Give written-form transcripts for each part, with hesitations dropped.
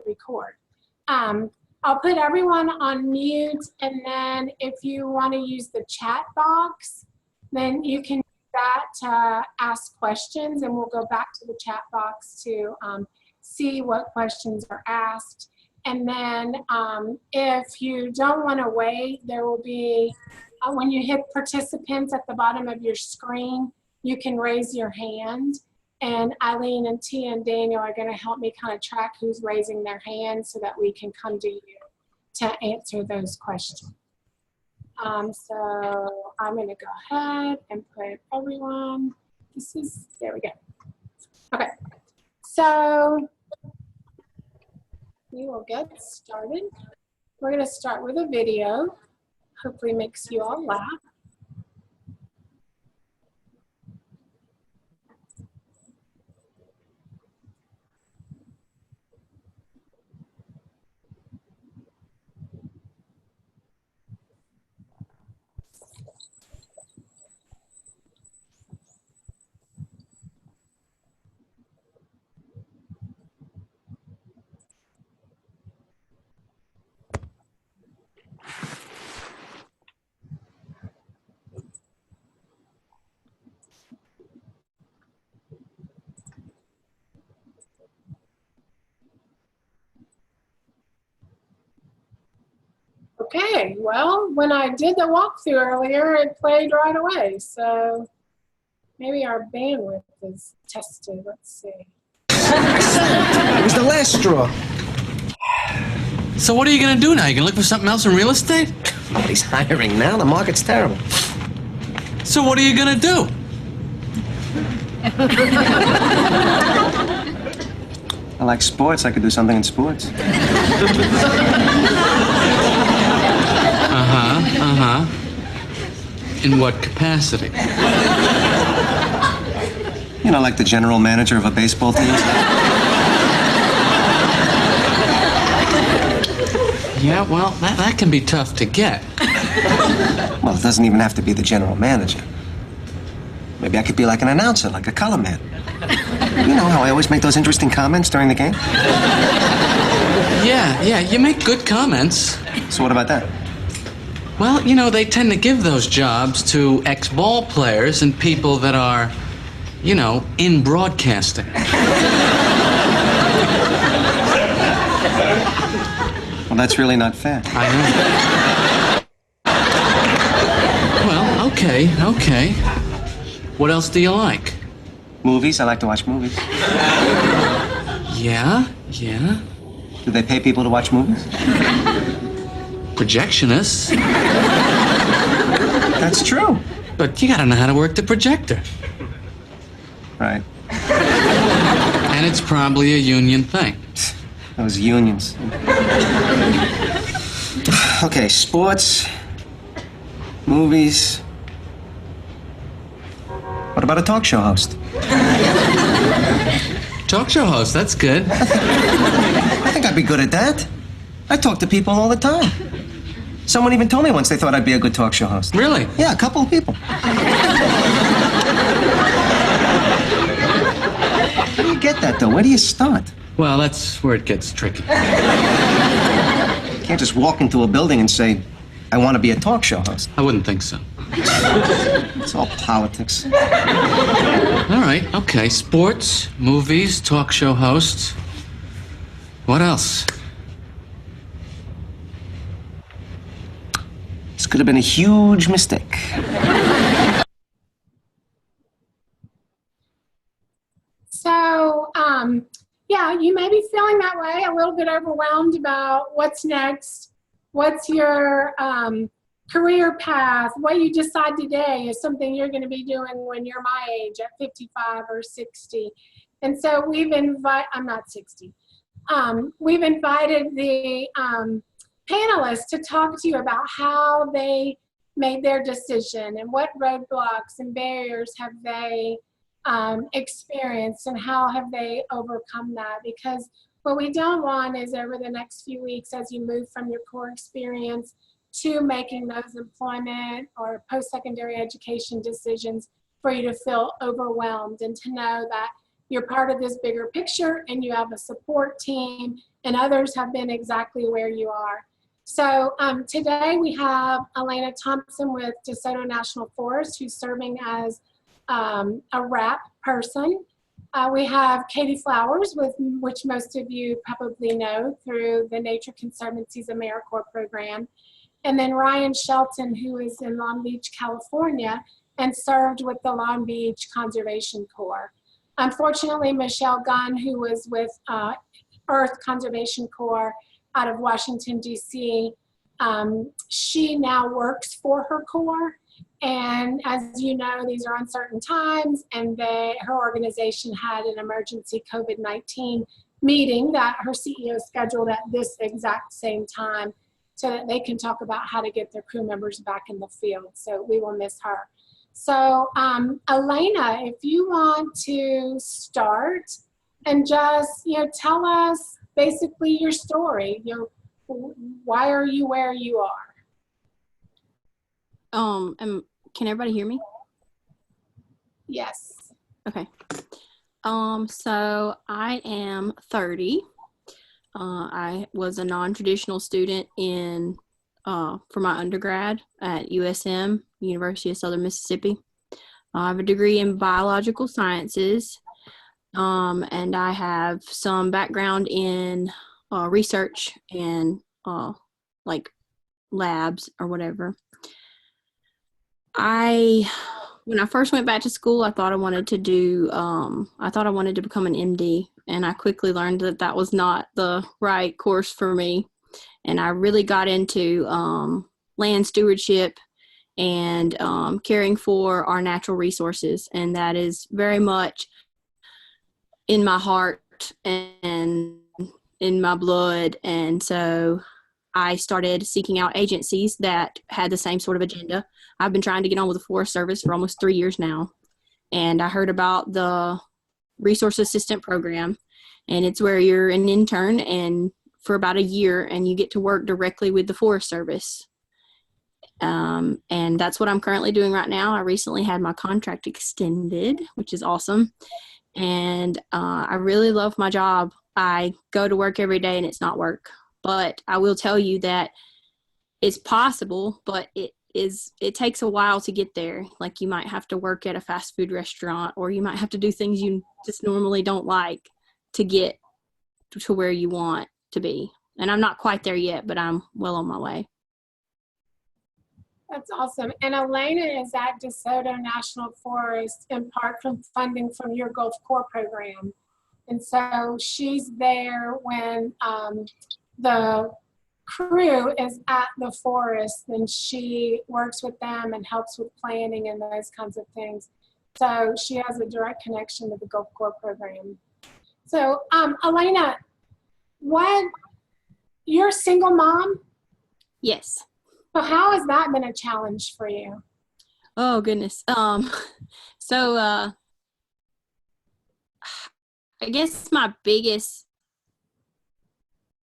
record. I'll put everyone on mute, and then if you want to use the chat box, then you can use that to ask questions, and we'll go back to the chat box to see what questions are asked. And then if you don't want to wait, there will be, when you hit participants at the bottom of your screen, you can raise your hand. And Eileen and Tia and Daniel are going to help me kind of track who's raising their hand so that we can come to you to answer those questions. So I'm going to go ahead and put everyone, there we go. Okay, so we will get started. We're going to start with a video. Hopefully makes you all laugh. Okay, well, when I did the walkthrough earlier, it played right away. So maybe our bandwidth is tested. Let's see. It was the last straw. So what are you going to do now? You going to look for something else in real estate? Nobody's hiring now. The market's terrible. So what are you going to do? I like sports. I could do something in sports. In what capacity? You know, like the general manager of a baseball team. Yeah, well, that can be tough to get. Well, it doesn't even have to be the general manager. Maybe I could be like an announcer, like a color man. You know how I always make those interesting comments during the game? Yeah, you make good comments. So what about that? Well, you know, they tend to give those jobs to ex-ball players and people that are, you know, in broadcasting. Well, that's really not fair. I know. Well, okay. What else do you like? Movies. I like to watch movies. Yeah. Do they pay people to watch movies? Projectionists. That's true. But you gotta know how to work the projector. Right. And it's probably a union thing. Those unions. Okay, sports, movies. What about a talk show host? Talk show host, that's good. I think I'd be good at that. I talk to people all the time. Someone even told me once they thought I'd be a good talk show host. Really? Yeah, a couple of people. How do you get that, though? Where do you start? Well, that's where it gets tricky. You can't just walk into a building and say, I want to be a talk show host. I wouldn't think so. It's all politics. All right, okay. Sports, movies, talk show hosts. What else? This could have been a huge mistake. So, yeah, you may be feeling that way, a little bit overwhelmed about what's next, what's your career path, what you decide today is something you're going to be doing when you're my age at 55 or 60. And so I'm not 60. We've invited the panelists to talk to you about how they made their decision and what roadblocks and barriers have they experienced and how have they overcome that. Because what we don't want is over the next few weeks as you move from your core experience to making those employment or post-secondary education decisions for you to feel overwhelmed and to know that you're part of this bigger picture and you have a support team, and others have been exactly where you are. So today we have Elena Thompson with DeSoto National Forest, who's serving as a RAP person. We have Katie Flowers, which most of you probably know through the Nature Conservancy's AmeriCorps program. And then Ryan Shelton, who is in Long Beach, California, and served with the Long Beach Conservation Corps. Unfortunately, Michelle Gunn, who was with Earth Conservation Corps out of Washington, D.C., she now works for her corps. And as you know, these are uncertain times, and her organization had an emergency COVID-19 meeting that her CEO scheduled at this exact same time so that they can talk about how to get their crew members back in the field. So we will miss her. So Elena, if you want to start and just, tell us basically your story. Why are you where you are? Can everybody hear me? Yes. Okay. So I am 30. I was a non-traditional student for my undergrad at USM, University of Southern Mississippi. I have a degree in biological sciences, and I have some background in research and like labs or whatever. When I first went back to school, I thought I wanted to become an MD, and I quickly learned that that was not the right course for me. And I really got into land stewardship and caring for our natural resources, and that is very much in my heart and in my blood. And so I started seeking out agencies that had the same sort of agenda. I've been trying to get on with the Forest Service for almost 3 years now. And I heard about the Resource Assistant Program, and it's where you're an intern and for about a year, and you get to work directly with the Forest Service. And that's what I'm currently doing right now. I recently had my contract extended, which is awesome. And I really love my job. I go to work every day and it's not work. But I will tell you that it's possible, but it takes a while to get there. Like, you might have to work at a fast food restaurant, or you might have to do things you just normally don't like to get to where you want to be. And I'm not quite there yet, but I'm well on my way. That's awesome. And Elena is at DeSoto National Forest in part from funding from your Gulf Corps program. And so she's there when the crew is at the forest, and she works with them and helps with planning and those kinds of things. So she has a direct connection to the Gulf Corps program. So Elena, you're a single mom? Yes. So how has that been a challenge for you? Oh, goodness. So I guess my biggest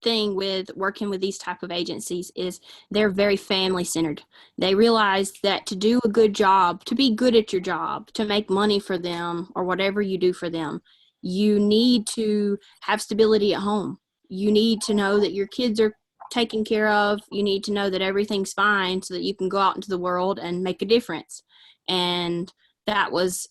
thing with working with these type of agencies is they're very family centered. They realize that to do a good job, to be good at your job, to make money for them or whatever you do for them, you need to have stability at home. You need to know that your kids are taken care of. You need to know that everything's fine so that you can go out into the world and make a difference. And that was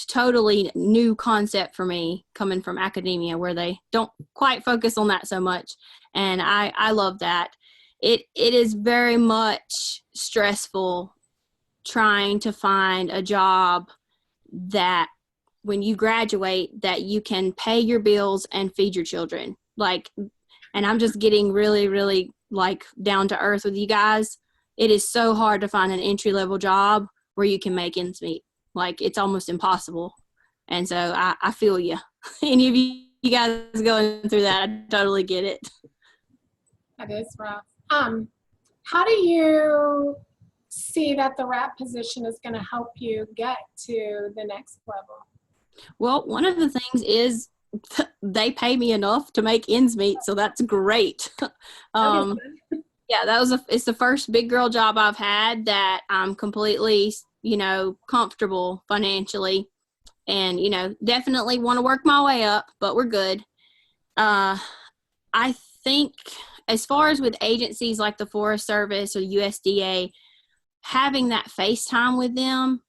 totally new concept for me, coming from academia where they don't quite focus on that so much. And I love that. It is very much stressful trying to find a job that when you graduate that you can pay your bills and feed your children. And I'm just getting really, really down to earth with you guys. It is so hard to find an entry-level job where you can make ends meet. It's almost impossible. And so I feel you. Any of you guys going through that, I totally get it. That is rough. How do you see that the RAP position is going to help you get to the next level? Well, one of the things is they pay me enough to make ends meet, so that's great. Yeah, it's the first big girl job I've had that I'm completely, comfortable financially. and, you know, definitely want to work my way up, but we're good. I think as far as with agencies like the Forest Service or USDA, having that FaceTime with them,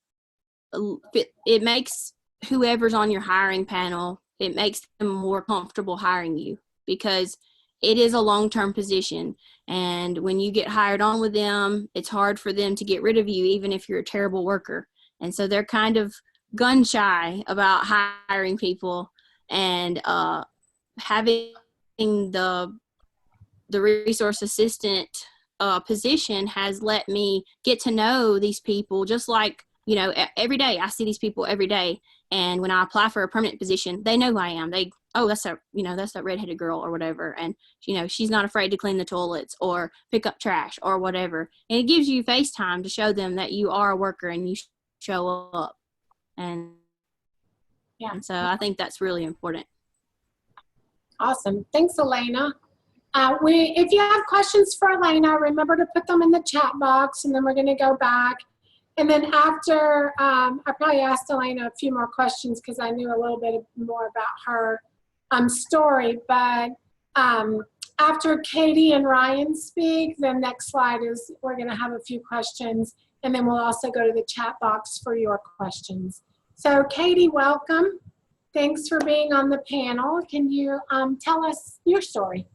it makes whoever's on your hiring panel, it makes them more comfortable hiring you, because it is a long-term position. And when you get hired on with them, it's hard for them to get rid of you, even if you're a terrible worker. And so they're kind of gun shy about hiring people, and having the resource assistant position has let me get to know these people, just like, you know, every day. I see these people every day. And when I apply for a permanent position, they know who I am. That's that, you know, that's that redheaded girl or whatever. And, you know, she's not afraid to clean the toilets or pick up trash or whatever. And it gives you FaceTime to show them that you are a worker and you show up. And so I think that's really important. Awesome. Thanks, Elena. If you have questions for Elena, remember to put them in the chat box, and then we're going to go back. And then after, I probably asked Elena a few more questions because I knew a little bit more about her story. But after Katie and Ryan speak, the next slide is we're going to have a few questions, and then we'll also go to the chat box for your questions. So Katie, welcome. Thanks for being on the panel. Can you tell us your story?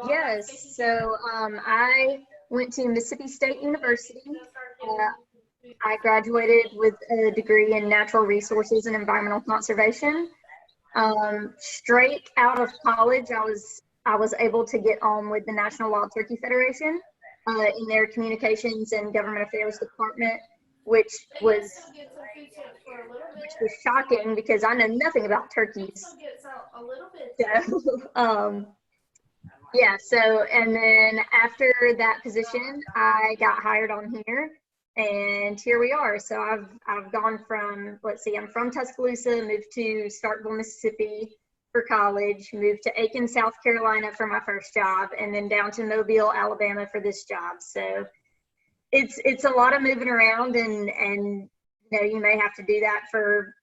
Yes, so I went to Mississippi State University. I graduated with a degree in natural resources and environmental conservation. Straight out of college, I was able to get on with the National Wild Turkey Federation in their communications and government affairs department, which was shocking because I know nothing about turkeys. So, yeah, so, and then after that position, I got hired on here, and here we are. So I've gone from, let's see, I'm from Tuscaloosa, moved to Starkville, Mississippi for college, moved to Aiken, South Carolina for my first job, and then down to Mobile, Alabama for this job. So it's a lot of moving around, and you know, you may have to do that for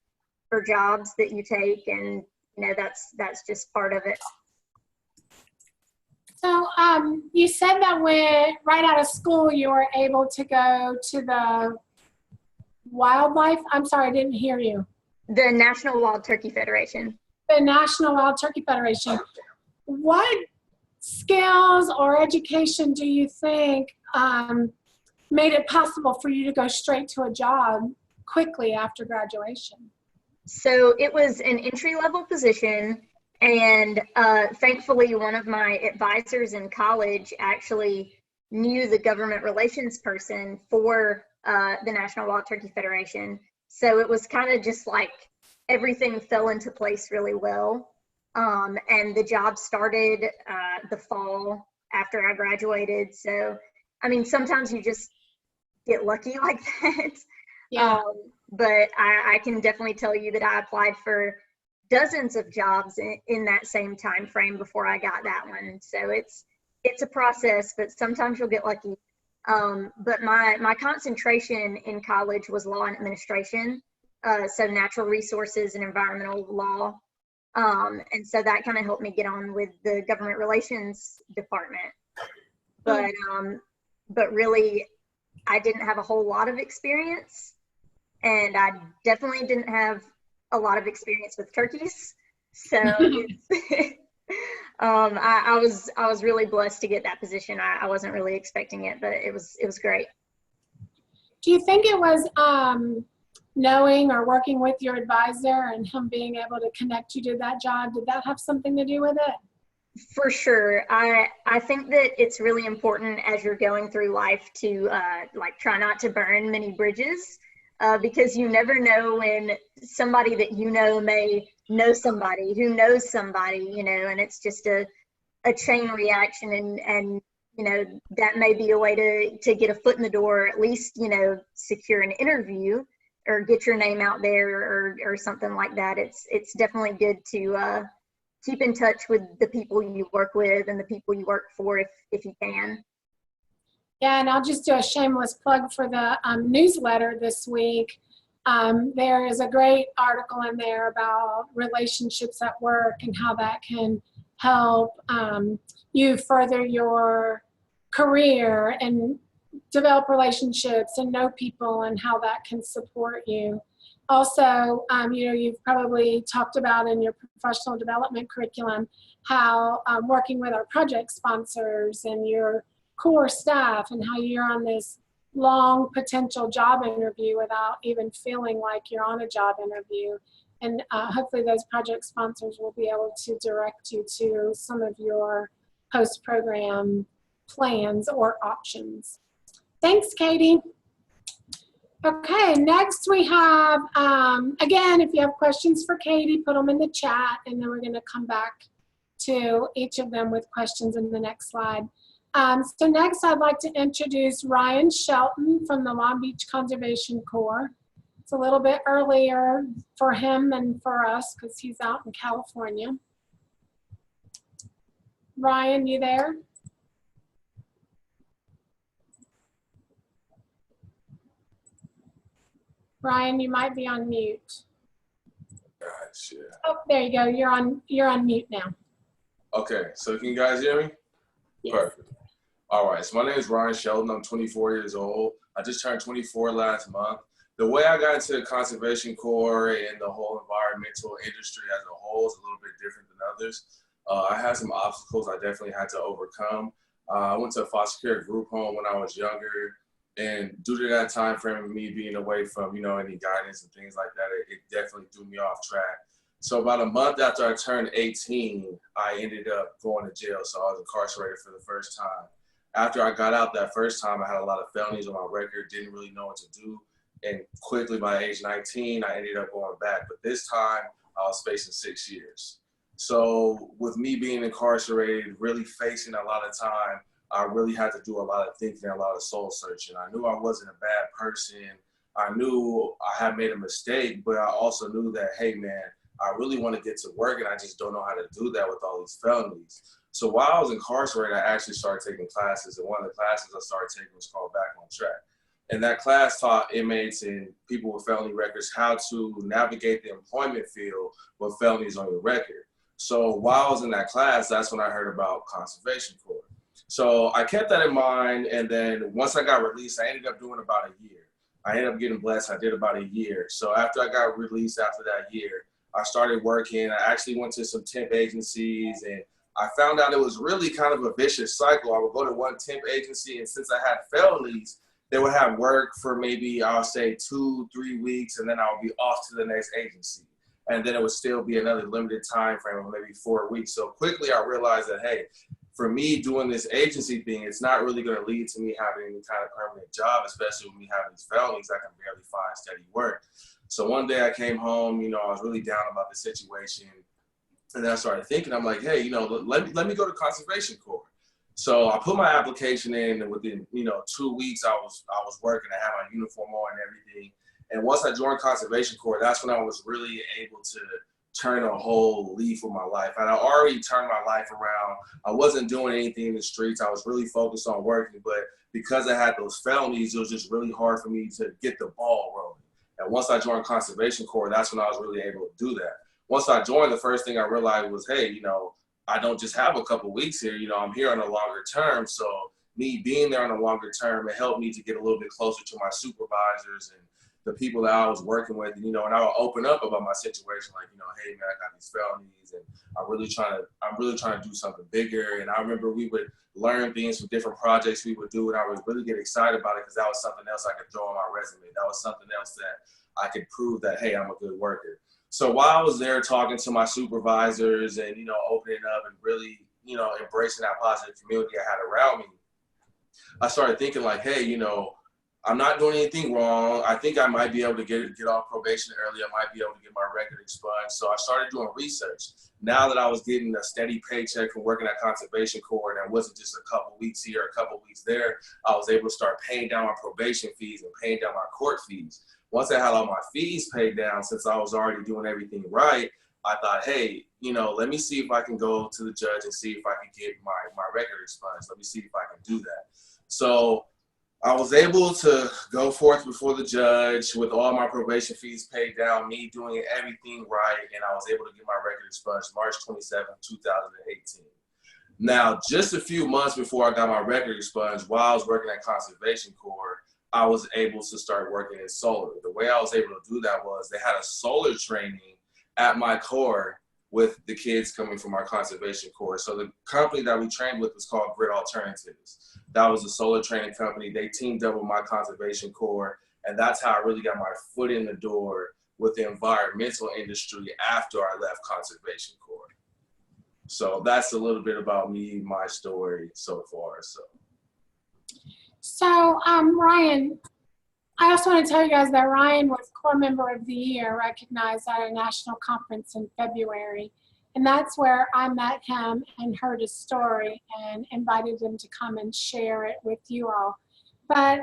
jobs that you take, and you know, that's just part of it. So you said that when right out of school you were able to go to the wildlife, I'm sorry, I didn't hear you. The National Wild Turkey Federation. The National Wild Turkey Federation. What skills or education do you think made it possible for you to go straight to a job quickly after graduation? So it was an entry-level position. And thankfully, one of my advisors in college actually knew the government relations person for the National Wild Turkey Federation. So it was kind of just like everything fell into place really well. And the job started the fall after I graduated. So, I mean, sometimes you just get lucky like that. Yeah. But I can definitely tell you that I applied for dozens of jobs in that same time frame before I got that one. So it's a process, but sometimes you'll get lucky. But my concentration in college was law and administration, so natural resources and environmental law. And so that kind of helped me get on with the government relations department. But really, I didn't have a whole lot of experience, and I definitely didn't have a lot of experience with turkeys. So I was really blessed to get that position. I wasn't really expecting it, but it was great. Do you think it was knowing or working with your advisor and him being able to connect you to that job? Did that have something to do with it? For sure. I think that it's really important as you're going through life to like try not to burn many bridges. Because you never know when somebody that you know may know somebody who knows somebody, you know, and it's just a chain reaction, and you know, that may be a way to get a foot in the door, or at least, you know, secure an interview or get your name out there or something like that. It's definitely good to keep in touch with the people you work with and the people you work for if you can. Yeah, and I'll just do a shameless plug for the newsletter this week. There is a great article in there about relationships at work and how that can help you further your career and develop relationships and know people and how that can support you. Also, you've probably talked about in your professional development curriculum how working with our project sponsors and your core staff and how you're on this long potential job interview without even feeling like you're on a job interview. And hopefully those project sponsors will be able to direct you to some of your post-program plans or options. Thanks, Katie. Okay, next we have, again, if you have questions for Katie, put them in the chat, and then we're going to come back to each of them with questions in the next slide. So next I'd like to introduce Ryan Shelton from the Long Beach Conservation Corps. It's a little bit earlier for him than for us because he's out in California. Ryan, you there? Ryan, you might be on mute. Gotcha. Oh, there you go. You're on mute now. Okay, so can you guys hear me? Yes. Perfect. All right, so my name is Ryan Sheldon. I'm 24 years old. I just turned 24 last month. The way I got into the Conservation Corps and the whole environmental industry as a whole is a little bit different than others. I had some obstacles I definitely had to overcome. I went to a foster care group home when I was younger, and due to that time frame of me being away from, any guidance and things like that, it definitely threw me off track. So about a month after I turned 18, I ended up going to jail. So I was incarcerated for the first time. After I got out that first time, I had a lot of felonies on my record, didn't really know what to do. And quickly by age 19, I ended up going back. But this time I was facing 6 years. So with me being incarcerated, really facing a lot of time, I really had to do a lot of thinking, a lot of soul searching. I knew I wasn't a bad person. I knew I had made a mistake, but I also knew that, hey man, I really want to get to work and I just don't know how to do that with all these felonies. So while I was incarcerated, I actually started taking classes, and one of the classes I started taking was called Back on Track. And that class taught inmates and people with felony records how to navigate the employment field with felonies on your record. So while I was in that class, that's when I heard about Conservation Corps. So I kept that in mind, and then once I got released, I ended up doing about a year. I ended up getting blessed. I did about a year. So after I got released after that year, I started working. I actually went to some temp agencies, and I found out it was really kind of a vicious cycle. I would go to one temp agency, and since I had felonies, they would have work for maybe, I'll say 2-3 weeks, and then I would be off to the next agency. And then it would still be another limited time frame of maybe 4 weeks. So quickly I realized that, hey, for me doing this agency thing, it's not really going to lead to me having any kind of permanent job, especially when we have these felonies. I can barely find steady work. So one day I came home, I was really down about the situation. And then I started thinking, I'm like, hey, let me go to Conservation Corps. So I put my application in, and within, 2 weeks I was working. I had my uniform on and everything. And once I joined Conservation Corps, that's when I was really able to turn a whole leaf of my life. And I already turned my life around. I wasn't doing anything in the streets. I was really focused on working, but because I had those felonies, it was just really hard for me to get the ball rolling. And once I joined Conservation Corps, that's when I was really able to do that. Once I joined, the first thing I realized was, hey, I don't just have a couple weeks here, I'm here on a longer term. So me being there on a longer term, it helped me to get a little bit closer to my supervisors and the people that I was working with, and I would open up about my situation, like, hey man, I got these felonies, and I'm really trying to do something bigger. And I remember we would learn things from different projects we would do, and I would really get excited about it because that was something else I could throw on my resume. That was something else that I could prove that, hey, I'm a good worker. So while I was there talking to my supervisors and, opening up and really, embracing that positive community I had around me, I started thinking like, hey, I'm not doing anything wrong. I think I might be able to get off probation early. I might be able to get my record expunged. So I started doing research. Now that I was getting a steady paycheck from working at Conservation Corps, and it wasn't just a couple weeks here, a couple weeks there, I was able to start paying down my probation fees and paying down my court fees. Once I had all my fees paid down, since I was already doing everything right, I thought, hey, let me see if I can go to the judge and see if I can get my record expunged. Let me see if I can do that. So I was able to go forth before the judge with all my probation fees paid down, me doing everything right, and I was able to get my record expunged March 27, 2018. Now, just a few months before I got my record expunged, while I was working at Conservation Corps, I was able to start working in solar. The way I was able to do that was they had a solar training at my corps with the kids coming from our Conservation Corps. So the company that we trained with was called Grid Alternatives. That was a solar training company. They teamed up with my Conservation Corps, and that's how I really got my foot in the door with the environmental industry after I left Conservation Corps. So that's a little bit about me, my story so far. So, Ryan, I also want to tell you guys that Ryan was Corps Member of the Year, recognized at a national conference in February. And that's where I met him and heard his story and invited him to come and share it with you all. But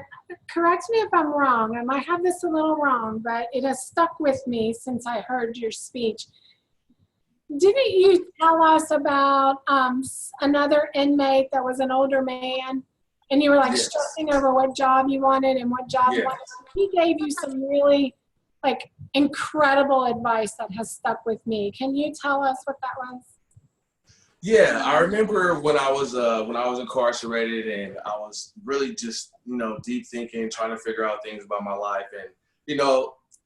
correct me if I'm wrong. I might have this a little wrong, but it has stuck with me since I heard your speech. Didn't you tell us about another inmate that was an older man? And you were like stressing over what job you wanted and what job you wanted. He gave you some really like incredible advice that has stuck with me. Can you tell us what that was? Yeah, I remember when I was incarcerated and I was really just, deep thinking, trying to figure out things about my life. And,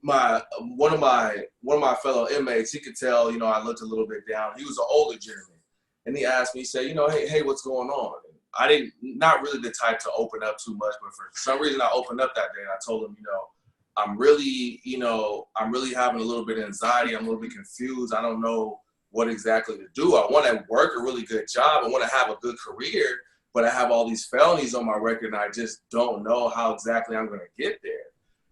one of my fellow inmates, he could tell, I looked a little bit down. He was an older gentleman. And he asked me, he said, hey, what's going on? I not really the type to open up too much, but for some reason I opened up that day and I told him, I'm really having a little bit of anxiety. I'm a little bit confused. I don't know what exactly to do. I want to work a really good job. I want to have a good career, but I have all these felonies on my record and I just don't know how exactly I'm going to get there.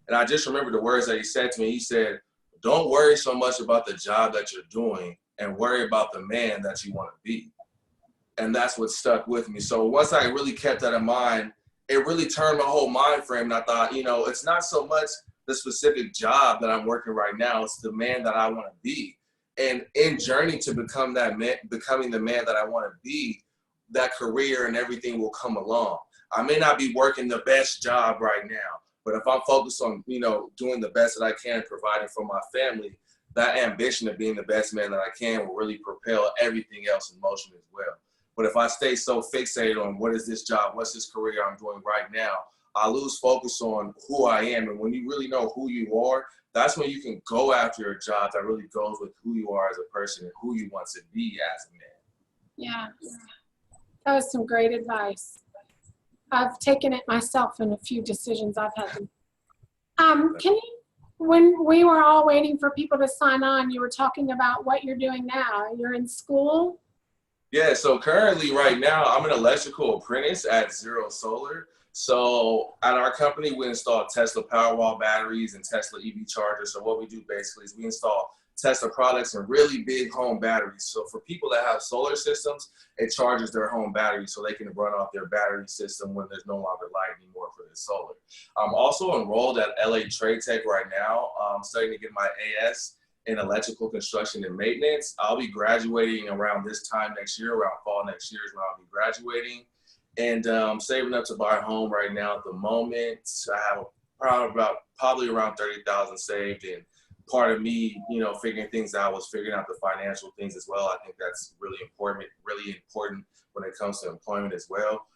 And I just remember the words that he said to me. He said, don't worry so much about the job that you're doing and worry about the man that you want to be. And that's what stuck with me. So once I really kept that in mind, it really turned my whole mind frame. And I thought, it's not so much the specific job that I'm working right now. It's the man that I want to be. And in journey to become that man, becoming the man that I want to be, that career and everything will come along. I may not be working the best job right now, but if I'm focused on, doing the best that I can, providing for my family, that ambition of being the best man that I can will really propel everything else in motion as well. But if I stay so fixated on what is this job, what's this career I'm doing right now, I lose focus on who I am. And when you really know who you are, that's when you can go after a job that really goes with who you are as a person and who you want to be as a man. Yeah, that was some great advice. I've taken it myself in a few decisions I've had. Can you, when we were all waiting for people to sign on, you were talking about what you're doing now. You're in school? Yeah, so currently right now, I'm an electrical apprentice at Zero Solar. So at our company, we install Tesla Powerwall batteries and Tesla EV chargers. So what we do basically is we install Tesla products and really big home batteries. So for people that have solar systems, it charges their home battery so they can run off their battery system when there's no longer light anymore for the solar. I'm also enrolled at LA Trade Tech right now. I'm starting to get my AS in electrical construction and maintenance. I'll be graduating around this time next year, around fall next year is when I'll be graduating. And I'm saving up to buy a home right now at the moment. I have probably around 30,000 saved, and part of me, figuring things out was figuring out the financial things as well. I think that's really important when it comes to employment as well.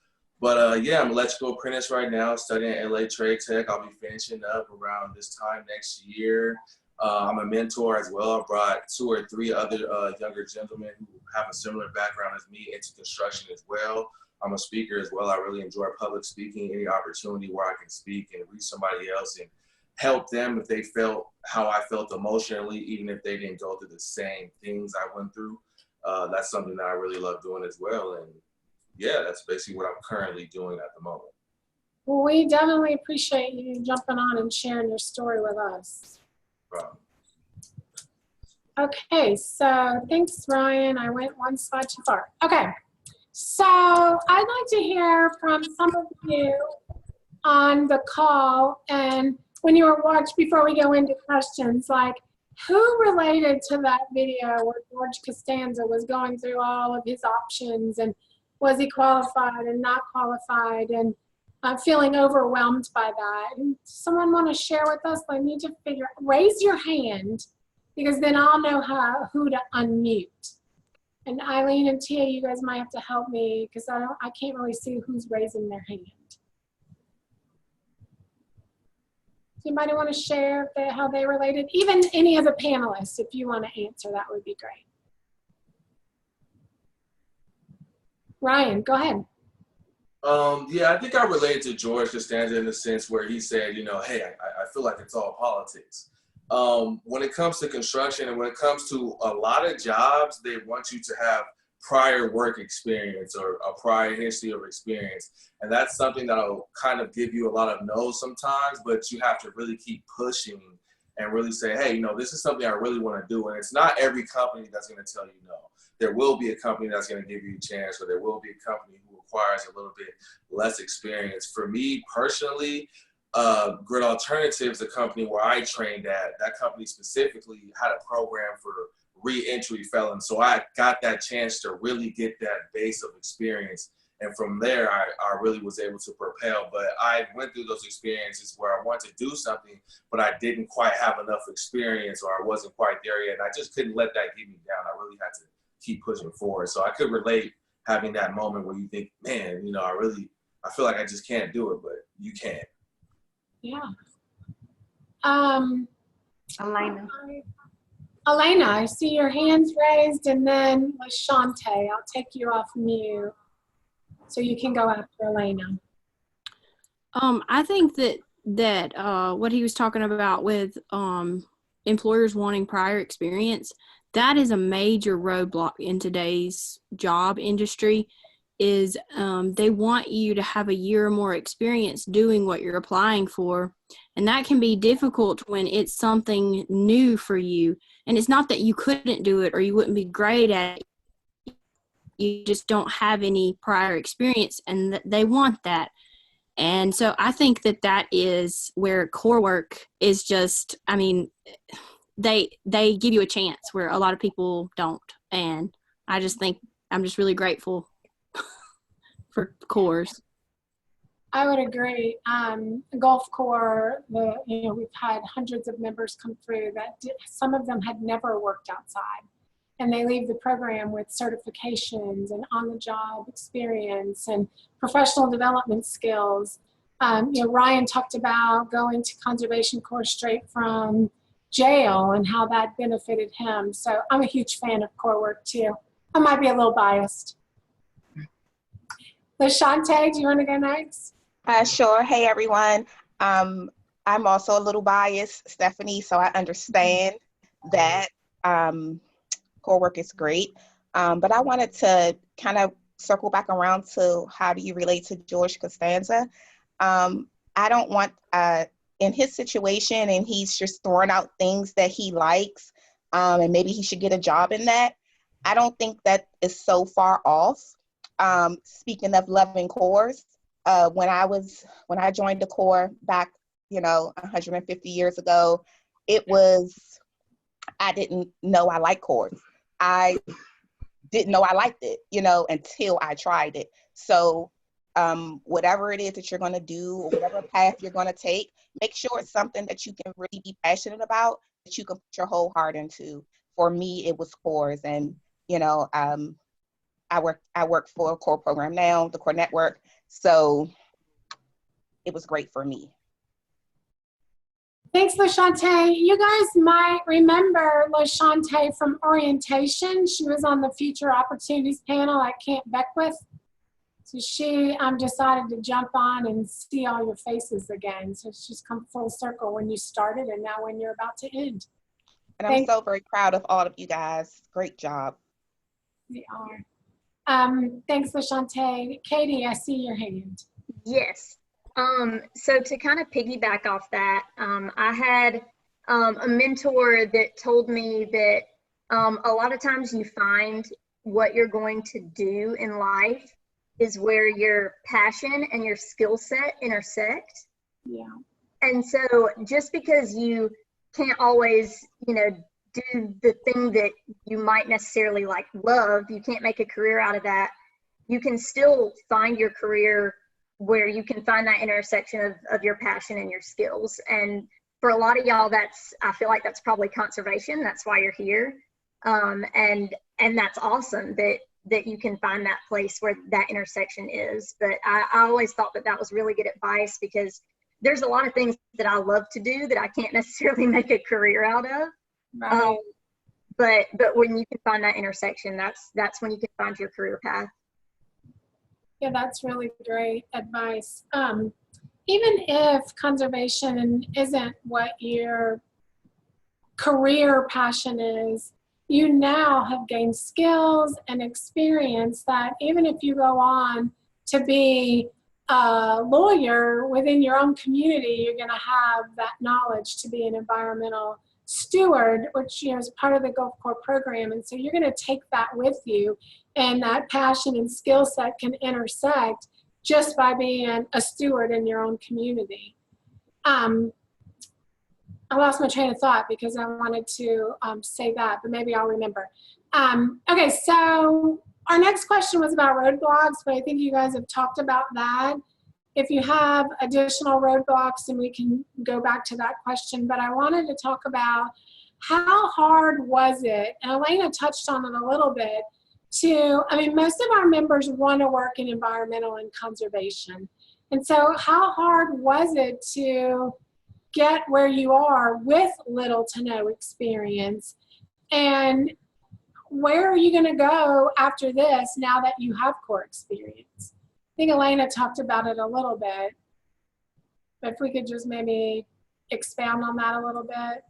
But yeah, I'm an electrical apprentice right now, studying at LA Trade Tech. I'll be finishing up around this time next year. I'm a mentor as well. I brought 2 or 3 other younger gentlemen who have a similar background as me into construction as well. I'm a speaker as well. I really enjoy public speaking, any opportunity where I can speak and reach somebody else and help them if they felt how I felt emotionally, even if they didn't go through the same things I went through. That's something that I really love doing as well. And yeah, that's basically what I'm currently doing at the moment. Well, we definitely appreciate you jumping on and sharing your story with us. Problem. Okay, so thanks, Ryan. I went one slide too far. Okay, so I'd like to hear from some of you on the call, and when you were watched, before we go into questions, like who related to that video where George Costanza was going through all of his options and was he qualified and not qualified, and feeling overwhelmed by that. And someone want to share with us? I need to raise your hand, because then I'll know who to unmute. And Eileen and Tia, you guys might have to help me, because I can't really see who's raising their hand. Anybody want to share how they related? Even any of the panelists, if you want to answer, that would be great. Ryan, go ahead. Yeah, I think I relate to George Costanza in the sense where he said, you know, hey, I feel like it's all politics. When it comes to construction and when it comes to a lot of jobs, they want you to have prior work experience or a prior history of experience. And that's something that'll kind of give you a lot of no's sometimes, but you have to really keep pushing and really say, hey, you know, this is something I really want to do. And it's not every company that's going to tell you no. There will be a company that's going to give you a chance, or there will be a company who requires a little bit less experience. For me personally, Grid Alternatives, the company where I trained at, that company specifically had a program for re-entry felons. So I got that chance to really get that base of experience. And from there, I really was able to propel. But I went through those experiences where I wanted to do something, but I didn't quite have enough experience, or I wasn't quite there yet. And I just couldn't let that get me down. I really had to keep pushing forward. So I could relate having that moment where you think, man, you know, I feel like I just can't do it, but you can. Yeah. Elena. I see your hands raised, and then Lashante, I'll take you off mute so you can go after Elena. I think that what he was talking about with employers wanting prior experience, that is a major roadblock in today's job industry. Is they want you to have a year or more experience doing what you're applying for. And that can be difficult when it's something new for you. And it's not that you couldn't do it or you wouldn't be great at it. You just don't have any prior experience, and they want that. And so I think that is where core work is just, I mean, they give you a chance where a lot of people don't. And I just think I'm just really grateful for cores. I would agree. Gulf Corps, we've had hundreds of members come through that some of them had never worked outside, and they leave the program with certifications and on-the-job experience and professional development skills. Ryan talked about going to Conservation Corps straight from jail and how that benefited him. So I'm a huge fan of core work too. I might be a little biased. Lashante, do you want to go next? Sure. Hey, everyone. I'm also a little biased, Stephanie, so I understand that core work is great. But I wanted to kind of circle back around to how do you relate to George Costanza. I don't want, in his situation, and he's just throwing out things that he likes, and maybe he should get a job in that. I don't think that is so far off. Speaking of loving cores, when I joined the Corps back, 150 years ago, I didn't know I liked cores. I didn't know I liked it, until I tried it. So whatever it is that you're going to do, or whatever path you're going to take, make sure it's something that you can really be passionate about, that you can put your whole heart into. For me, it was cores, and I work for a core program now, the Core Network. So it was great for me. Thanks, LaShante. You guys might remember LaShante from orientation. She was on the Future Opportunities panel at Camp Beckwith. So she decided to jump on and see all your faces again. So she's come full circle when you started and now when you're about to end. And I'm so very proud of all of you guys. Great job. We are. Thanks, LaShante. Katie, I see your hand. Yes. So to kind of piggyback off that, I had a mentor that told me that a lot of times you find what you're going to do in life is where your passion and your skill set intersect. Yeah. And so just because you can't always, do the thing that you might necessarily love, you can't make a career out of that. You can still find your career where you can find that intersection of your passion and your skills. And for a lot of y'all, I feel like that's probably conservation. That's why you're here. And that's awesome that you can find that place where that intersection is. But I always thought that was really good advice, because there's a lot of things that I love to do that I can't necessarily make a career out of. Right. But when you can find that intersection, that's when you can find your career path. Yeah, that's really great advice. Even if conservation isn't what your career passion is, you now have gained skills and experience that even if you go on to be a lawyer within your own community, you're going to have that knowledge to be an environmental steward, which is part of the Gulf Corps program. And so you're going to take that with you, and that passion and skill set can intersect just by being a steward in your own community. I lost my train of thought because I wanted to say that, but maybe I'll remember. Okay, so our next question was about roadblocks, but I think you guys have talked about that. If you have additional roadblocks, then we can go back to that question. But I wanted to talk about how hard was it, and Elena touched on it a little bit, most of our members want to work in environmental and conservation. And so how hard was it to get where you are with little to no experience? And where are you going to go after this now that you have core experience? I think Elena talked about it a little bit, but if we could just maybe expound on that a little bit.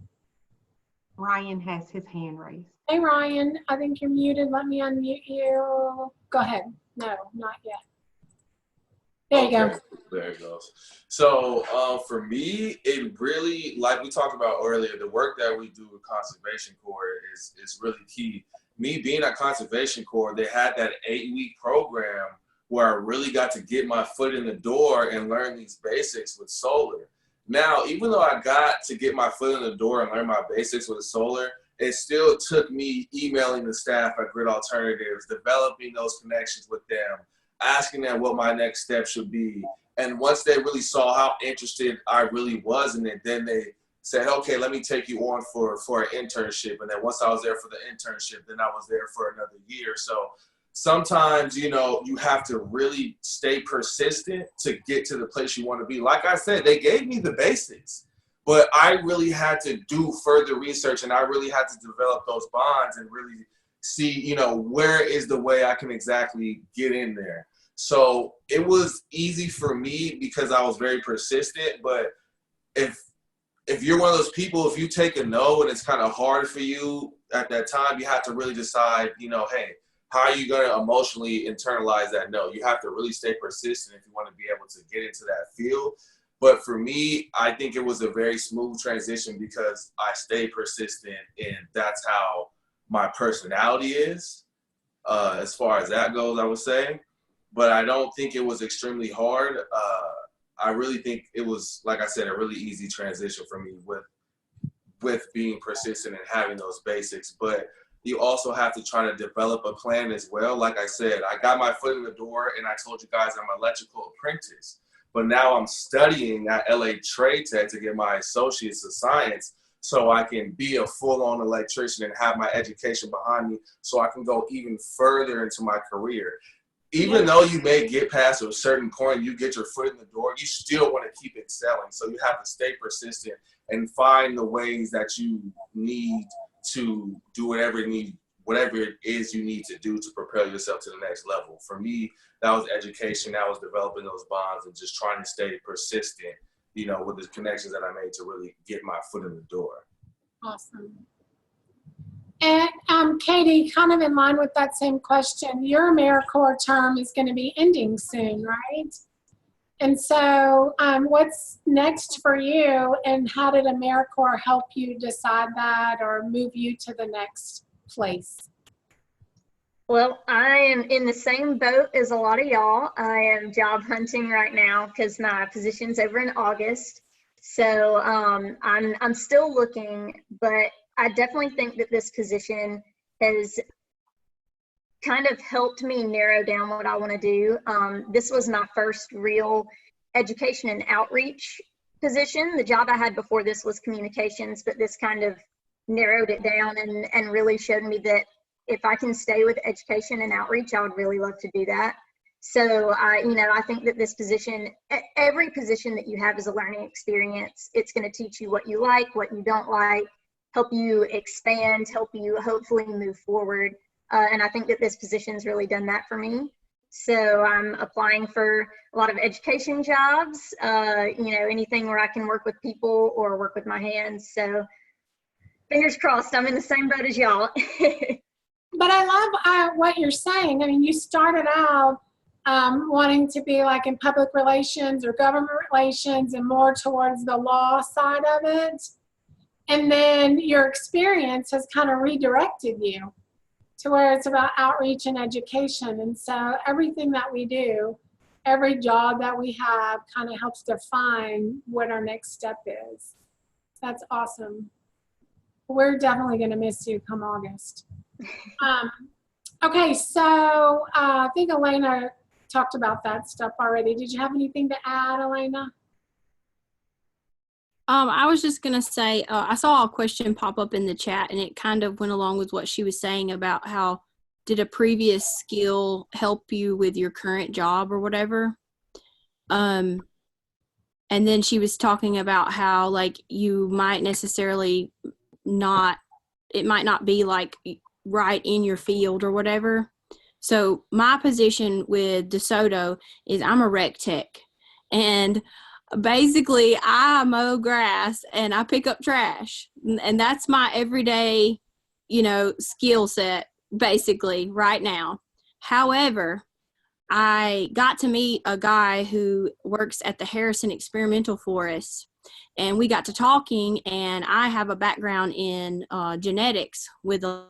Ryan has his hand raised. Hey, Ryan, I think you're muted. Let me unmute you. Go ahead. No, not yet. There you go. There it goes. So for me, it really, like we talked about earlier, the work that we do with Conservation Corps is really key. Me being at Conservation Corps, they had that 8-week program where I really got to get my foot in the door and learn these basics with solar. Now, even though I got to get my foot in the door and learn my basics with solar, it still took me emailing the staff at Grid Alternatives, developing those connections with them, asking them what my next step should be. And once they really saw how interested I really was in it, then they said, okay, let me take you on for an internship. And then once I was there for the internship, then I was there for another year. So sometimes, you have to really stay persistent to get to the place you want to be. Like I said, they gave me the basics, but I really had to do further research, and I really had to develop those bonds and really see, where is the way I can exactly get in there. So it was easy for me because I was very persistent. But if you're one of those people, if you take a no and it's kind of hard for you at that time, you have to really decide, hey, how are you going to emotionally internalize that no? You have to really stay persistent if you want to be able to get into that field. But for me, I think it was a very smooth transition because I stayed persistent, and that's how my personality is, as far as that goes, I would say. But I don't think it was extremely hard. I really think it was, like I said, a really easy transition for me with being persistent and having those basics. But you also have to try to develop a plan as well. Like I said, I got my foot in the door, and I told you guys I'm an electrical apprentice. But now I'm studying at LA Trade Tech to get my Associates of Science so I can be a full-on electrician and have my education behind me so I can go even further into my career. Even though you may get past a certain point, you get your foot in the door, you still want to keep excelling. So you have to stay persistent and find the ways that you need to do whatever it is you need to do to propel yourself to the next level. For me, that was education, that was developing those bonds and just trying to stay persistent, with the connections that I made to really get my foot in the door. Awesome. And Katie, kind of in line with that same question, your AmeriCorps term is going to be ending soon, right? And so what's next for you, and how did AmeriCorps help you decide that or move you to the next place? Well, I am in the same boat as a lot of y'all. I am job hunting right now because my position's over in August. So I'm still looking, but I definitely think that this position has kind of helped me narrow down what I want to do. This was my first real education and outreach position. The job I had before this was communications, but this kind of narrowed it down and really showed me that if I can stay with education and outreach, I would really love to do that. So I think that this position, every position that you have is a learning experience. It's going to teach you what you like, what you don't like, help you expand, help you hopefully move forward. And I think that this position's really done that for me. So I'm applying for a lot of education jobs, anything where I can work with people or work with my hands. So fingers crossed, I'm in the same boat as y'all. But I love what you're saying. I mean, you started out wanting to be like in public relations or government relations and more towards the law side of it. And then your experience has kind of redirected you to where it's about outreach and education. And so everything that we do, every job that we have kind of helps define what our next step is. That's awesome. We're definitely going to miss you come August. Okay, so I think Elena talked about that stuff already. Did you have anything to add, Elena? I was just going to say, I saw a question pop up in the chat, and it kind of went along with what she was saying about how did a previous skill help you with your current job or whatever. And then she was talking about how, like, you might necessarily not, it might not be, like, right in your field or whatever. So my position with DeSoto is I'm a rec tech. And basically, I mow grass and I pick up trash, and that's my everyday, skill set, basically, right now. However, I got to meet a guy who works at the Harrison Experimental Forest, and we got to talking, and I have a background in genetics with a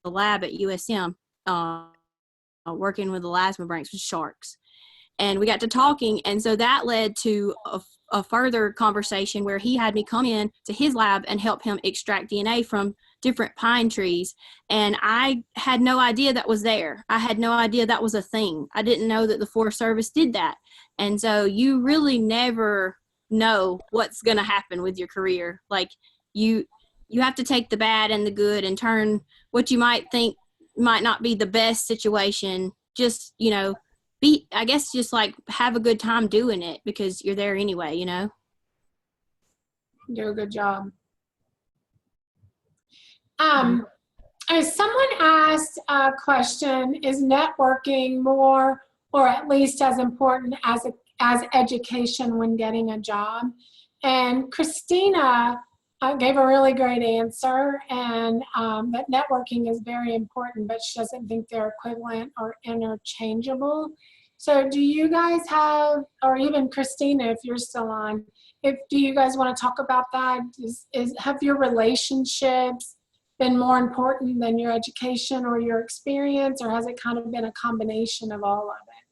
lab at USM, working with elasmobranchs with sharks. And we got to talking, and so that led to a further conversation where he had me come in to his lab and help him extract DNA from different pine trees. And I had no idea that was there. I had no idea that was a thing. I didn't know that the Forest Service did that. And so you really never know what's going to happen with your career. Like you have to take the bad and the good and turn what you might think might not be the best situation, just, I guess just like have a good time doing it because you're there anyway, Do a good job. As someone asked a question, is networking more or at least as important as education when getting a job? And Christina gave a really great answer, and that networking is very important, but she doesn't think they're equivalent or interchangeable. So do you guys have, or even Christina, if you're still on, do you guys want to talk about that? Have your relationships been more important than your education or your experience, or has it kind of been a combination of all of it?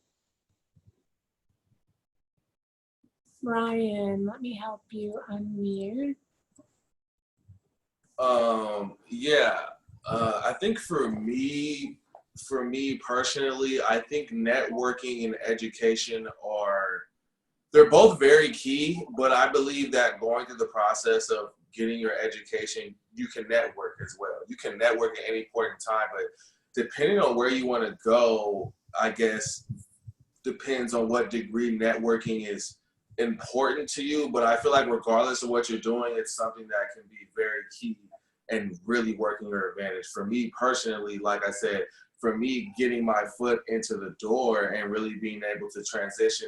Ryan, let me help you unmute. I think for me personally, I think networking and education they're both very key, but I believe that going through the process of getting your education, you can network as well. You can network at any point in time, but depending on where you want to go, I guess depends on what degree networking is important to you. But I feel like regardless of what you're doing, it's something that can be very key and really working your advantage. For me personally, like I said, for me getting my foot into the door and really being able to transition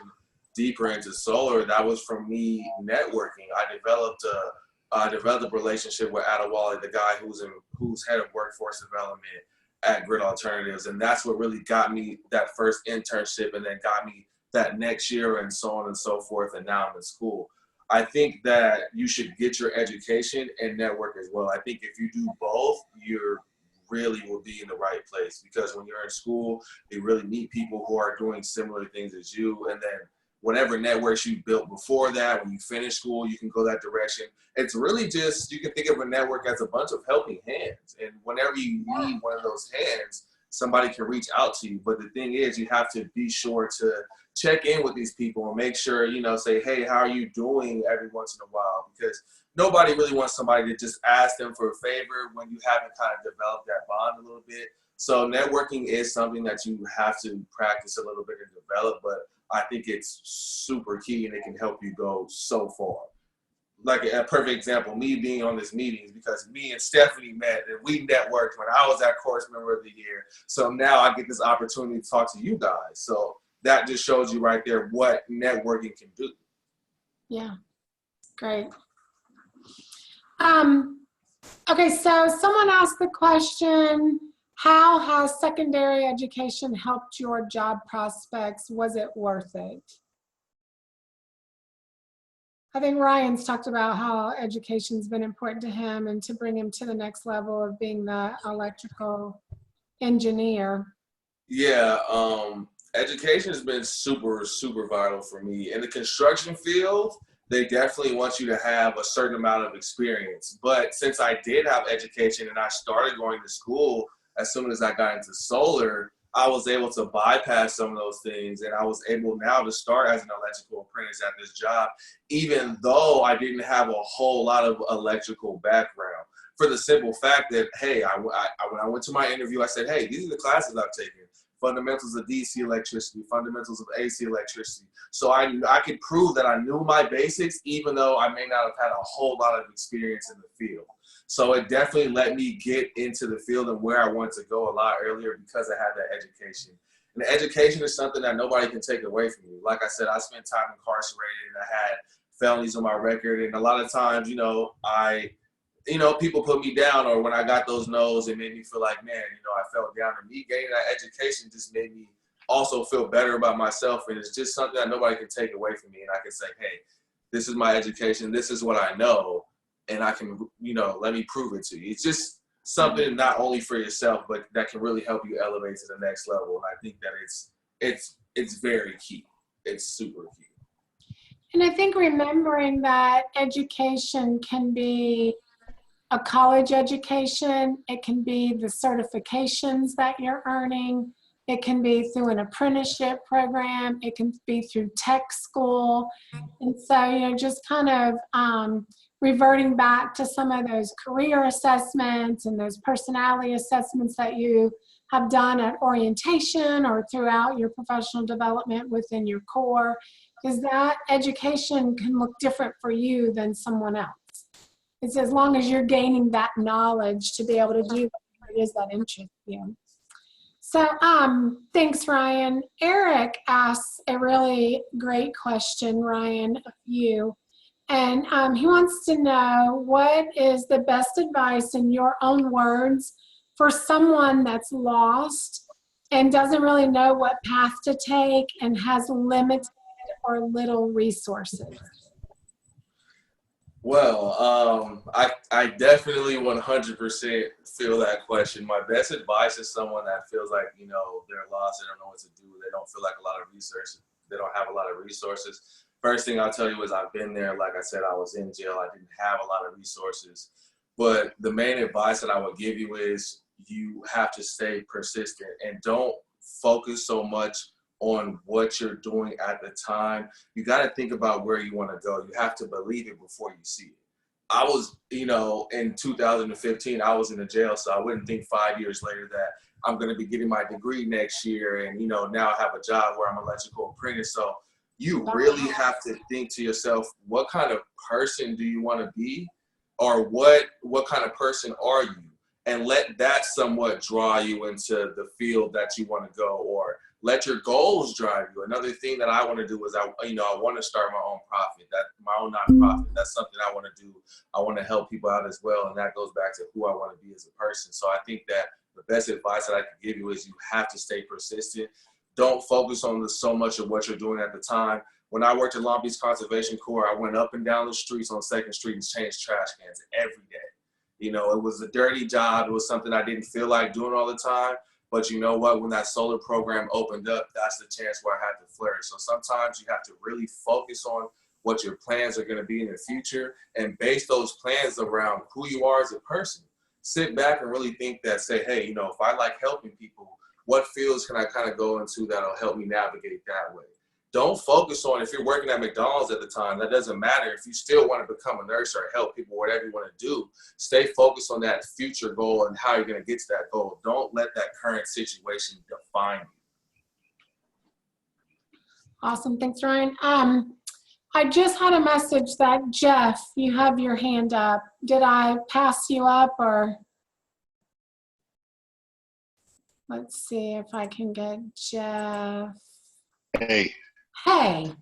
deeper into solar, that was from me networking. I developed a relationship with Adewale, the guy who's head of workforce development at Grid Alternatives, and that's what really got me that first internship, and then got me that next year, and so on and so forth. And now I'm in school. I think that you should get your education and network as well. I think if you do both, you really will be in the right place, because when you're in school, you really meet people who are doing similar things as you, and then whatever networks you built before that, when you finish school, you can go that direction. It's really just, you can think of a network as a bunch of helping hands. And whenever you need one of those hands, somebody can reach out to you. But the thing is, you have to be sure to check in with these people and make sure, you know, say, hey, how are you doing every once in a while? Because nobody really wants somebody to just ask them for a favor when you haven't kind of developed that bond a little bit. So networking is something that you have to practice a little bit and develop, but I think it's super key and it can help you go so far. Like a perfect example, me being on this meeting is because me and Stephanie met and we networked when I was at Course Member of the Year. So now I get this opportunity to talk to you guys. So that just shows you right there what networking can do. Yeah, great. Okay, so someone asked the question, how has secondary education helped your job prospects? Was it worth it? I think Ryan's talked about how education's been important to him and to bring him to the next level of being the electrical engineer. Yeah, education has been super, super vital for me. In the construction field, they definitely want you to have a certain amount of experience. But since I did have education and I started going to school as soon as I got into solar, I was able to bypass some of those things, and I was able now to start as an electrical apprentice at this job, even though I didn't have a whole lot of electrical background. For the simple fact that, hey, when I went to my interview, I said, hey, these are the classes I've taken. Fundamentals of DC electricity, fundamentals of AC electricity. So I could prove that I knew my basics, even though I may not have had a whole lot of experience in the field. So it definitely let me get into the field and where I wanted to go a lot earlier because I had that education. And education is something that nobody can take away from you. Like I said, I spent time incarcerated and I had felonies on my record. And a lot of times, people put me down, or when I got those no's, it made me feel like, man, I fell down. And me gaining that education just made me also feel better about myself. And it's just something that nobody can take away from me. And I can say, hey, this is my education. This is what I know. And I can, let me prove it to you. It's just something not only for yourself, but that can really help you elevate to the next level. And I think that it's very key. It's super key. And I think remembering that education can be a college education, it can be the certifications that you're earning, it can be through an apprenticeship program, it can be through tech school. And so, just kind of reverting back to some of those career assessments and those personality assessments that you have done at orientation or throughout your professional development within your core, because that education can look different for you than someone else. It's as long as you're gaining that knowledge to be able to do what it is that interests you. So thanks, Ryan. Eric asks a really great question, Ryan, of you. And he wants to know, what is the best advice in your own words for someone that's lost and doesn't really know what path to take and has limited or little resources? Well, I definitely 100% feel that question. My best advice is someone that feels like, they're lost, they don't know what to do, they don't feel like a lot of resources, they don't have a lot of resources. First thing I'll tell you is I've been there. Like I said, I was in jail. I didn't have a lot of resources. But the main advice that I would give you is you have to stay persistent and don't focus so much on what you're doing at the time. You got to think about where you want to go. You have to believe it before you see it. I was, in 2015, I was in the jail, so I wouldn't think 5 years later that I'm going to be getting my degree next year and, now I have a job where I'm an electrical apprentice. So you really have to think to yourself, what kind of person do you want to be, or what kind of person are you? And let that somewhat draw you into the field that you want to go, or let your goals drive you. Another thing that I want to do is I want to start my own profit, my own nonprofit. That's something I want to do. I want to help people out as well, and that goes back to who I want to be as a person. So I think that the best advice that I can give you is you have to stay persistent. Don't focus on so much of what you're doing at the time. When I worked at Long Beach Conservation Corps, I went up and down the streets on 2nd Street and changed trash cans every day. It was a dirty job. It was something I didn't feel like doing all the time. But you know what? When that solar program opened up, that's the chance where I had to flourish. So sometimes you have to really focus on what your plans are going to be in the future and base those plans around who you are as a person. Sit back and really think that, say, hey, if I like helping people, what fields can I kind of go into that'll help me navigate that way. Don't focus on if you're working at McDonald's at the time, that doesn't matter. If you still want to become a nurse or help people, whatever you want to do, stay focused on that future goal and how you're going to get to that goal. Don't let that current situation define you. Awesome. Thanks, Ryan. I just had a message that Jeff, you have your hand up. Did I pass you up, or? Let's see if I can get Jeff. Hey. Hey.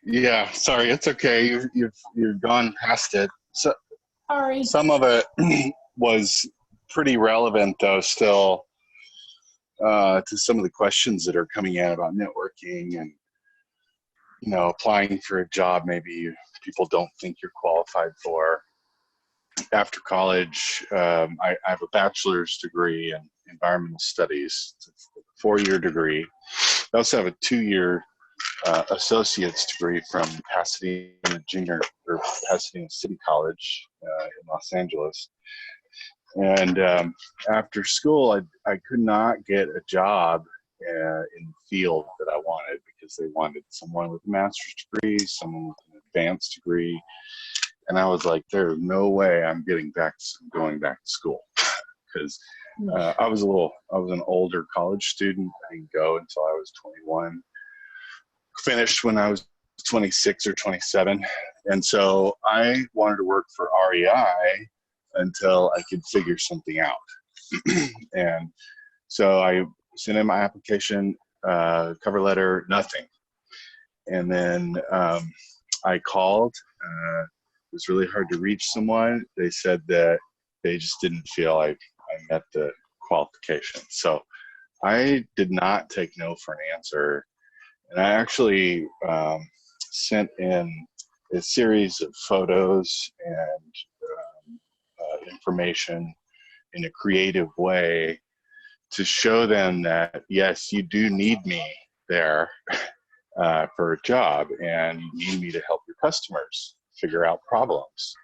Yeah, sorry, it's okay. You've gone past it. So Sorry. some of it was pretty relevant though still to some of the questions that are coming in about networking and applying for a job maybe people don't think you're qualified for. After college, I have a bachelor's degree in environmental studies. It's a 4-year degree. I also have a 2-year associate's degree from Pasadena City College in Los Angeles. And after school, I could not get a job in the field that I wanted because they wanted someone with a master's degree, someone with an advanced degree. And I was like, there's no way I'm going back to school because I was an older college student. I didn't go until I was 21. Finished when I was 26 or 27. And so I wanted to work for REI until I could figure something out. And so I sent in my application, cover letter, nothing. And then I called. It was really hard to reach someone. They said that they just didn't feel like I met the qualifications. So I did not take no for an answer. And I actually sent in a series of photos and information in a creative way to show them that, yes, you do need me there for a job and you need me to help your customers figure out problems.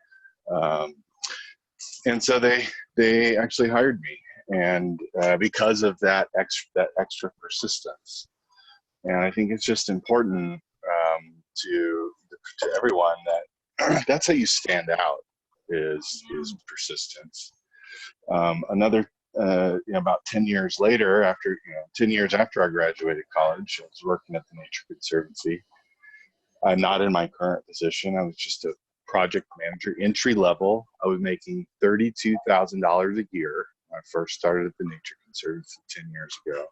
And so they actually hired me, and because of that extra persistence. And I think it's just important to everyone that that's how you stand out is persistence. About 10 years later, after 10 years after I graduated college, I was working at the Nature Conservancy. I'm not in my current position. I was just a project manager, entry level. I was making $32,000 a year when I first started at the Nature Conservancy 10 years ago.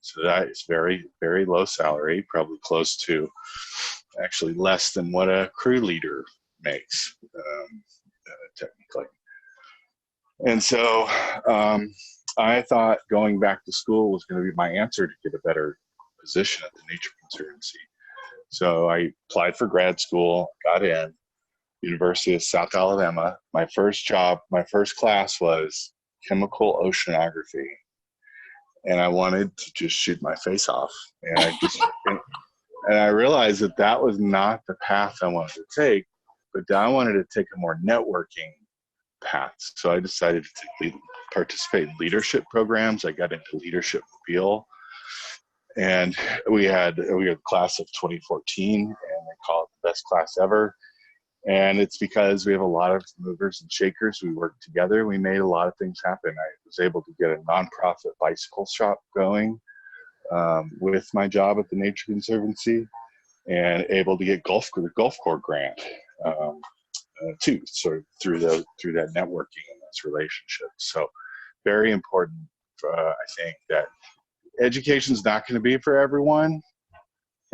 So that is very, very low salary, probably close to actually less than what a crew leader makes, technically. And so I thought going back to school was going to be my answer to get a better position at the Nature Conservancy. So I applied for grad school, got in, University of South Alabama. My first class was chemical oceanography. And I wanted to just shoot my face off. And I realized that was not the path I wanted to take, but I wanted to take a more networking path. So I decided to participate in leadership programs. I got into Leadership Mobile. And we had a class of 2014, and they call it the best class ever. And it's because we have a lot of movers and shakers. We worked together. We made a lot of things happen. I was able to get a nonprofit bicycle shop going with my job at the Nature Conservancy, and able to get the Gulf Corps grant too. So through that networking and those relationships. So very important. I think that education is not going to be for everyone,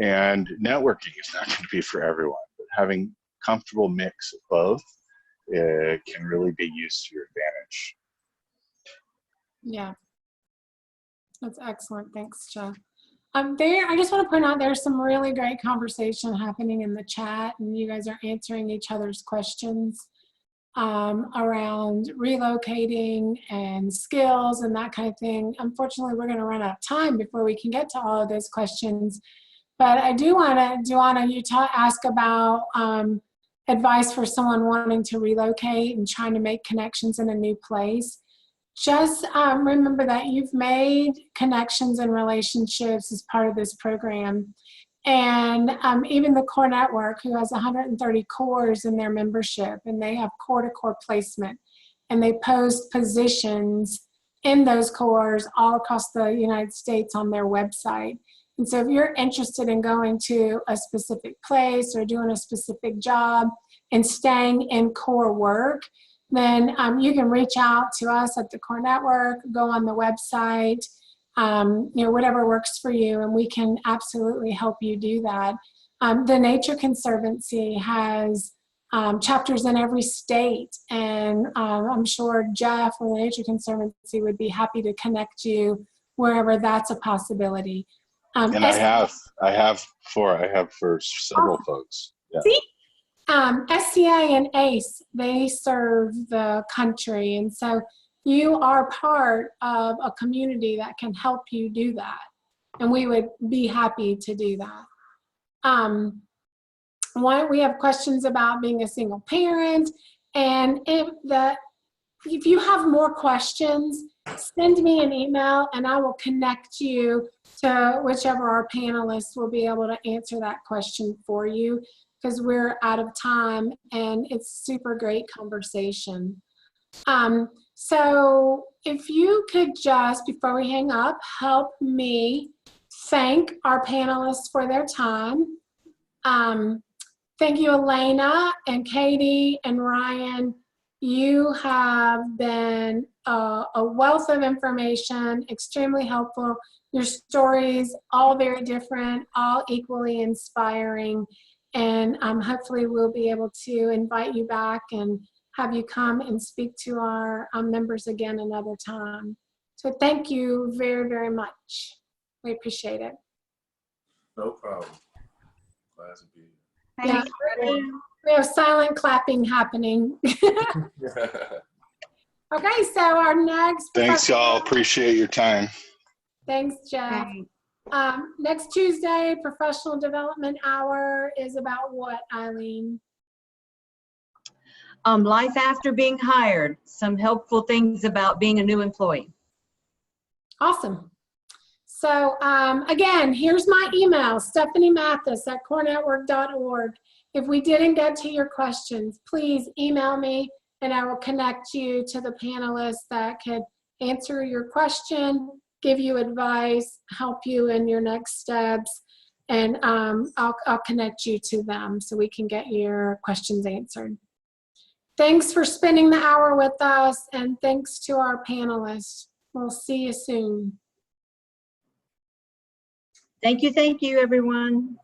and networking is not going to be for everyone. But having comfortable mix of both can really be used to your advantage. Yeah, that's excellent. Thanks, Jeff. I just want to point out there's some really great conversation happening in the chat, and you guys are answering each other's questions around relocating and skills and that kind of thing. Unfortunately, we're going to run out of time before we can get to all of those questions. But I do want to, Joanna, ask about advice for someone wanting to relocate and trying to make connections in a new place. just remember that you've made connections and relationships as part of this program. And even the Core Network, who has 130 cores in their membership, and they have core-to-core placement, and they post positions in those cores all across the United States on their website. And so if you're interested in going to a specific place or doing a specific job and staying in core work, then you can reach out to us at the Core Network, go on the website, whatever works for you, and we can absolutely help you do that. The Nature Conservancy has chapters in every state, and I'm sure Jeff from the Nature Conservancy would be happy to connect you wherever that's a possibility. And I have for several folks. Yeah. See? SCA and ACE, they serve the country, and so you are part of a community that can help you do that, and we would be happy to do that. We have questions about being a single parent, and if you have more questions, send me an email and I will connect you to whichever our panelists will be able to answer that question for you, because we're out of time and it's super great conversation. So if you could just, before we hang up, help me thank our panelists for their time. Thank you, Elena and Katie and Ryan. You have been a wealth of information, extremely helpful. Your stories, all very different, all equally inspiring. And hopefully we'll be able to invite you back and have you come and speak to our members again another time. So thank you very, very much. We appreciate it. No problem. Glad to be here. Thanks. Yeah, we have silent clapping happening. Okay, so our next. Thanks, y'all. Appreciate your time. Thanks, Jeff. Thanks. Next Tuesday, professional development hour is about what, Eileen? Life after being hired, some helpful things about being a new employee. Awesome. So again, here's my email, stephaniemathis@corenetwork.org. If we didn't get to your questions, please email me and I will connect you to the panelists that could answer your question, give you advice, help you in your next steps, and I'll connect you to them so we can get your questions answered. Thanks for spending the hour with us, and thanks to our panelists. We'll see you soon. Thank you, everyone.